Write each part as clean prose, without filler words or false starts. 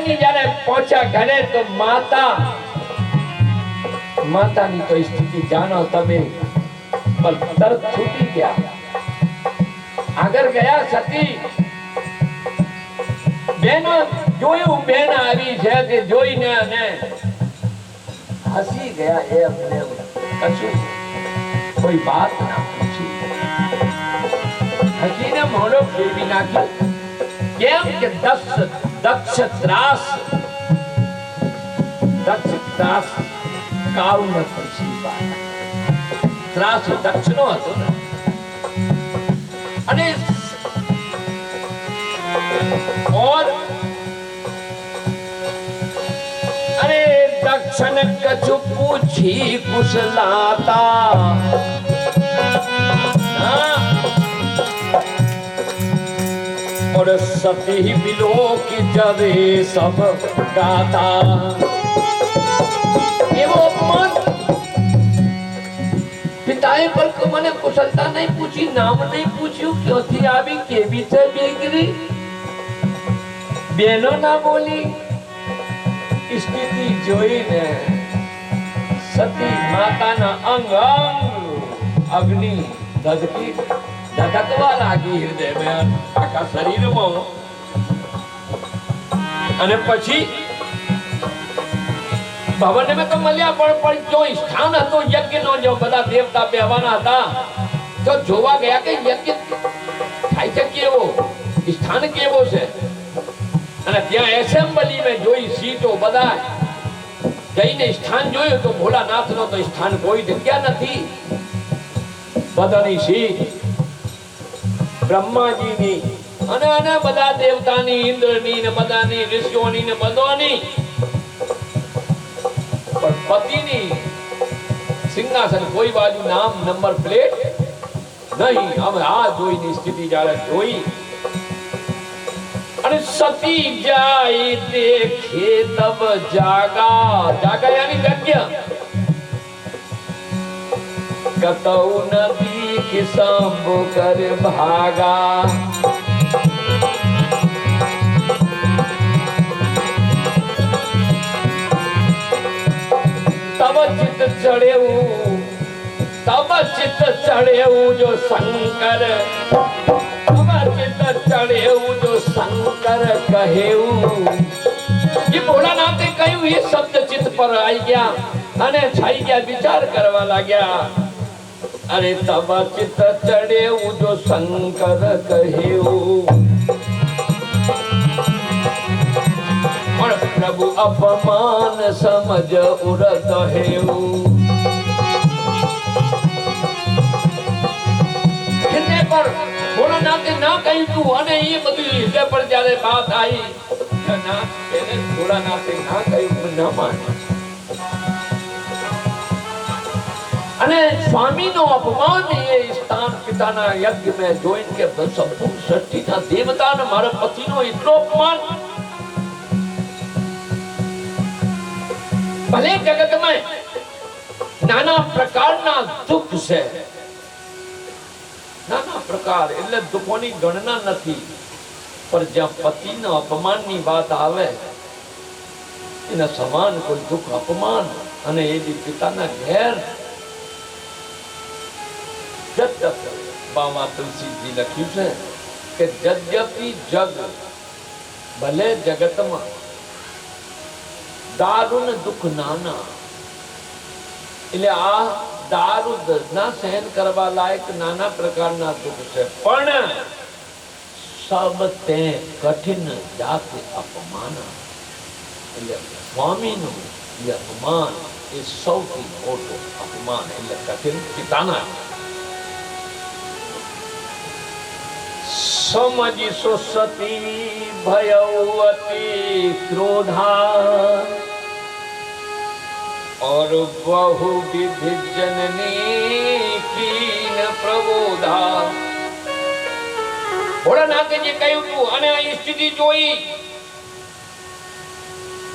દેવકી જ્યારે પહોંચ્યા ઘરે તો માતાની તો સ્થિતિ જાણો તમે, પણ તરત છૂટી ગયા. આગળ ગયા સતી બેનો જોયું, બેન આવી છે તે જોઈને અને હસી ગયા. એમને કશું કોઈ વાત ના પૂછી, હસીને મોઢો ફેરવી નાખ્યો. કેમ કે દક્ષ ત્રાસ કાળ ન પછી ત્રાસ દક્ષ નો હતો ને. અને અરે દક્ષન કछु પૂછી કુશલાતા, और सती बिलो की जवे सब गाता. એવો અપમાન. પિતાએ પણ મને કુશલતા નહીં પૂછી, નામ નહીં પૂછ્યું, ક્યાંથી આવી, કેવી છે દીકરી, બેનો ના બોલી. સ્થિતિ જોઈને સતી માતાના અંગ અગ્નિ ધધકવા લાગી હૃદયમાં, આખા શરીરમાં. અને પછી ભવન મેં તો મળ્યા, પણ જો સ્થાન હતો યજ્ઞ નો, જો બધા દેવતા બેહવાના હતા, તો જોવા ગયા કે યજ્ઞ થાય છે કેવો, સ્થાન કેવો છે. અને ત્યાં એસેમ્બલી મેં જોઈ સીટો, બધા જઈને સ્થાન જોયું તો ભોળાનાથ નો તો સ્થાન કોઈ જગ્યા નથી. બધાની સીટ બ્રહ્માજીની અને બધા દેવતાની, ઇન્દ્રની ને બધાની, ઋષિઓની ને બધાની, પણ પતિની સિંહાસન કોઈ બાજુ નામ નંબર પ્લેટ નહીં. હવે આ જોઈની સ્થિતિ જ્યારે જોઈ અને સતી જાય દેખે તબ જાગા યાની જગ્યા કતૌ નદી કિસંબ કર ભાગા. તબ ચિત્ત ચડેવું જો શંકર, ચડેવું જો શંકર કહેવું. એ ભોળાનાથે કહ્યું, એ શબ્દ ચિત્ત પર આવી ગયા અને છાઈ ગયા, વિચાર કરવા લાગ્યા. અરે તબ ચિત્ત ચડેવું જો શંકર કહેવું, પણ પ્રભુ અપમાન સમજ ઉરત હેવું. ભોળાનાથે ના કહ્યું તું, અને એ બધું હૃદય પર જયારે વાત આવી, ભોળાનાથે ના કહ્યું, ના માન્યું. અને સ્વામીનો અપમાન એ સ્થાન પિતાના યજ્ઞ મેં જોઈને કે સંપૂર્ણ સૃષ્ટિના દેવતા અને મારા પતિનો એટલો અપમાન. ભલે જગતમાં નાના પ્રકારના દુઃખ છે, નાના પ્રકાર એટલે દુઃખોની ગણના નથી, પણ જ્યાં પતિના અપમાનની વાત આવે એના સમાન કોઈ દુઃખ અપમાન. અને એ પિતાના ઘેર બાવા તુલસીજી લખ્યું છે કે જદ્યપિ જગ ભલે જગતમાં દારૂણ દુઃખ નાના, એટલે આ દારૂ ના સહન કરવા લાયક નાના પ્રકારના દુઃખ છે, પણ સબ તે કઠિન જાતિ અપમાન. એટલે સ્વામીનું એ અપમાન એ સૌથી મોટું અપમાન, એટલે કઠિન પિતાના. સમજીશો સતી ભયવતી ક્રોધા, और बहु विधि जननी कीन प्रबोधा. ભોળાનાથે જે કહ્યું તું, અને આ સ્થિતિ જોઈ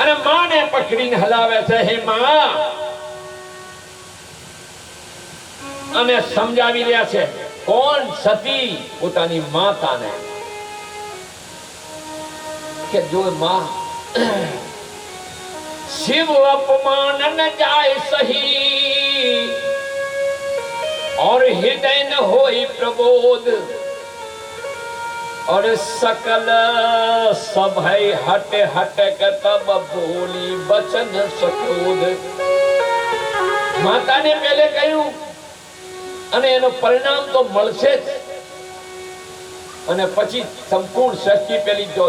અને માને પકડીને હલાવે છે, હે માં, અને સમજાવી રહ્યા છે. કોણ? સતી પોતાની માતાને, કે જો માં शिव अपमान न जाए सही, और हृदय न होई प्रबोध, और सकल सभय हट हट तब बोली बचन सकोद। माता ने पहले कह્યું અને એનો પરિણામ તો મળશે જ, અને પછી સંપૂર્ણ સૃષ્ટિ પેલી જો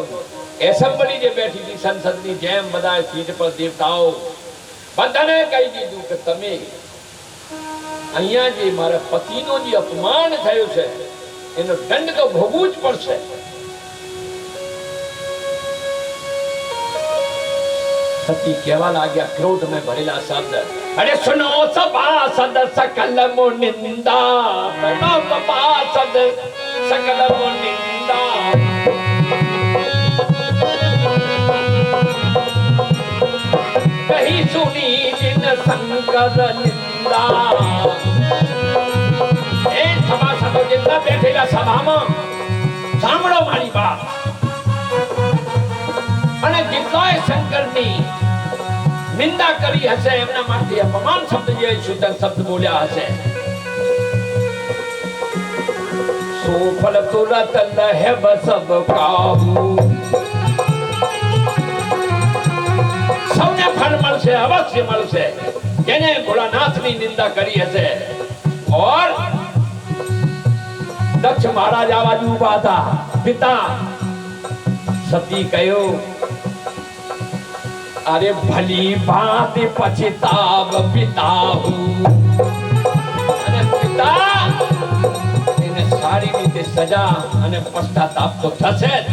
એસેમ્બલી જે બેઠી હતી સંસદની જેમ બધા સીટ પર દેવતાઓ બધાને કહી દીધું કે તમે અહીંયા જે મારા પતિનો જે અપમાન થયું છે એનો દંડ તો ભોગવવું જ પડશે। સતી કહેવા લાગ્યા ક્રોધ में ભરેલા શબ્દ, अरे सुनो सभासद सकल मुनिंदा, सुनो सभासद सकल मुनिंदा, कहीं सुनी जिन शंकर निंदा। ए सभासदो जितना बैठेला सभाમાં સાંભળો મારી વાત, અને જેટલાય શંકરની નિંદા કરી હશે એમના માટે અપમાન શબ્દ જે શુદ્ધ શબ્દ બોલ્યા હશે, સોફલ તુરત લહેબ સબ કાબુ, સૌને ફળ મળશે, અવશ્ય મળશે જેને ભોળાનાથની નિંદા કરી હશે। और दक्ष महाराज आवाज उभा था, पिता सती कहो, अरे भली बात पछताव पिता हूँ, अरे पिता એને સારી રીતે સજા અને પશ્ચાતાપ તો થશે જ।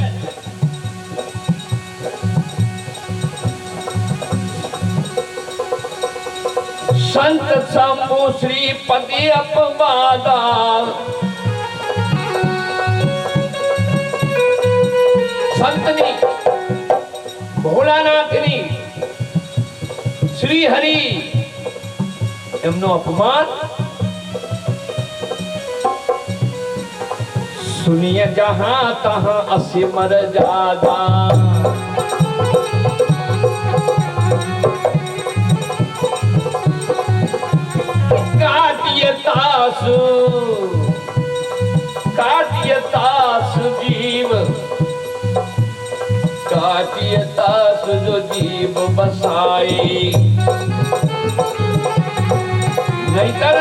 संत शंभु श्रीपति अपवादा, संतनी भोलानाथनी श्री हरि एमनो अपमान सुनिए जहां तहां असीमर जादा। काटिय तास जीव, काटिय तास जो जीव बसाई, नहींतर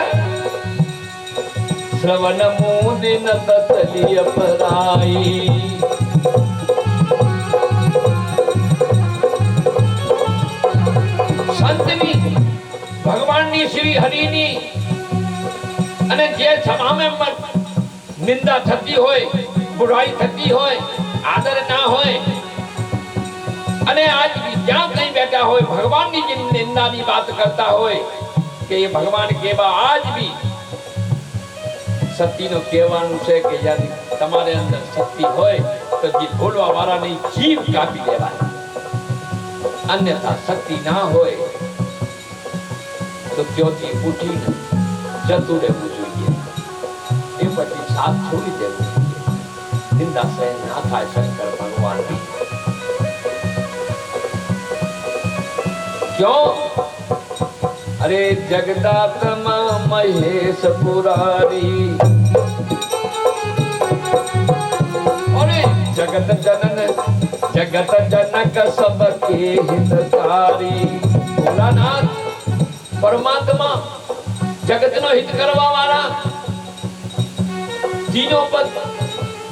श्रवण मुदिन ततलिय पराई। संतनी भगवाननी श्री हरिनी અને જે સભામાં નિંદા થતી હોય, બુરાઈ થતી હોય, આદર ના હોય, અને આજ જ્યાં કઈ બેઠા હોય ભગવાનની જે નિંદાની વાત કરતા હોય કે એ ભગવાન કેવા, આજ બી સતીનો કહેવાનું છે કે યાર તમારે અંદર શક્તિ હોય તો જે બોલવા વાળાની જીભ કાપી દેવાય, અન્યથા શક્તિ ના હોય તો ત્યોથી ઉઠીને જતું રહેવું જોઈએ, એ પછી સાથ છોડી દેવું જોઈએ। નિંદા સહન ના થાય શંકર ભગવાનની। क्यों? अरे जगदात्मा महेश पुरारी, अरे जगत जनन जगत जनक सबके हितकारी। भोलानाथ परमात्मा जगत नो हित करवा वाला, जीनो पर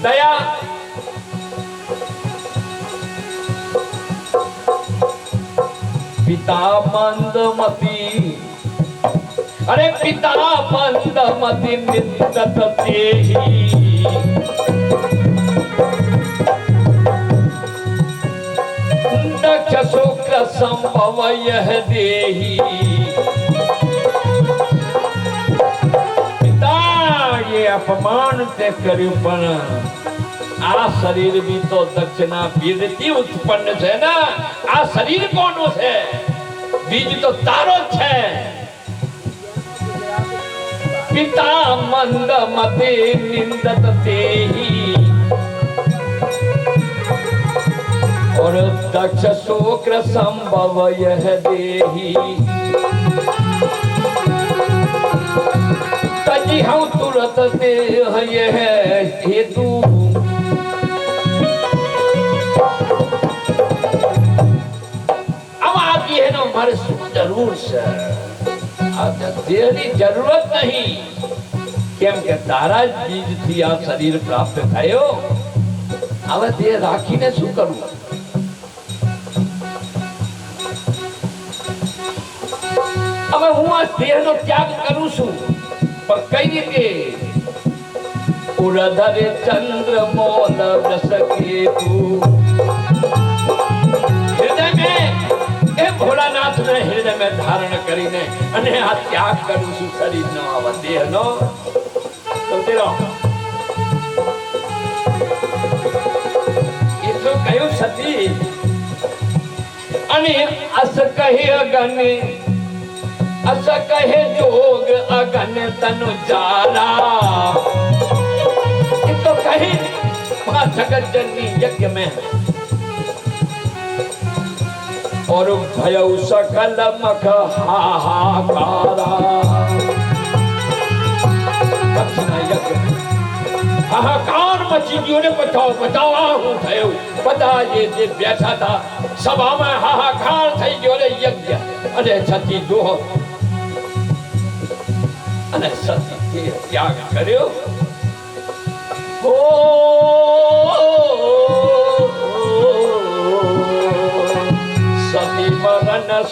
दया, पिता मंदमती, अरे पिता मंदमती निंदत तेहि, दक्ष शुक्र संभव यह देहि। पिता ये अपमान ते કર્યું પણ આ શરીર भी तो દક્ષના બીજથી ઉત્પન્ન છે ને, આ શરીર કોનું છે? બીજ તો તારો છે। પિતા મંદમતે નિંદત તેહિ, और दक्ष शुक्र संभव यह देही तजी हम तुरत दे यह हेतु अब आप ये है ना हमारे जरूर से देहनी जरूरत नहीं કેમ કે તારા જ બીજથી આ શરીર પ્રાપ્ત થયો હવે તે રાખીને શું કરવું હવે હું આ દેહનો ત્યાગ કરું છું પણ કઈ રીતે ઉરધરે ચંદ્ર મોલ રસ કેતુ હૃદય में એ ભોળાનાથ ને હૃદય में ધારણ કરીને અને આ ત્યાગ કરું છું શરીરનો આ દેહનો સમજેલો એ તો કયું સતી અને અસ કહે અગને અસ કહે જોગ અગન તनु जाला ये तो कहे मां जगत जननी यज्ञ में और भयउ सकल मख हाहाकारा हाहाकार मची गयो ने बताओ હું થયો બધા જે બેઠા હતા સભામાં હાહાકાર થઈ ગયો રે યજ્ઞ અને સતી જો અને સતી ત્યાગ કર્યો ઓ સતી મરણ